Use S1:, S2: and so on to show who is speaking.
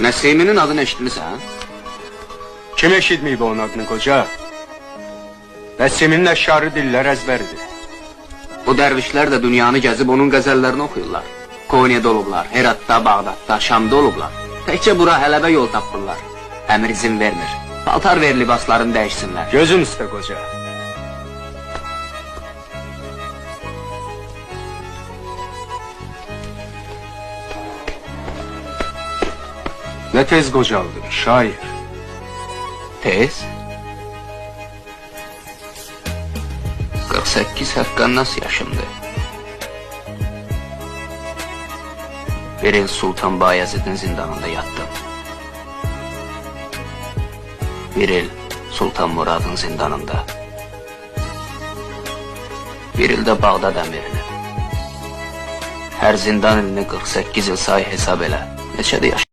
S1: Nəsiminin adını eşitmisən?
S2: Kim eşitmeyip onun adını koca? Nəsimin əşşarı dillər əzbəridir.
S1: Bu dərvişlər də dünyanı gəzib onun qəzəllərini oxuyurlar. Konya'da olublar, Heratda, Bağdatda, Şamda olublar. Təkcə bura Hələbə yol tapırlar. Əmir izin vermir. Paltar ver libaslarını dəyişsinlər.
S2: Gözün üstə koca. Ne tez qocaldın, şair.
S1: Tez? 48 Həqqannas yaşımdır. Bir il Sultan Bayezidin zindanında yattım. Bir il Sultan Muradın zindanında. Bir il də Bağdad əmirinin. Hər zindan ilini 48 il say hesab elə. Neçədə yaşadım?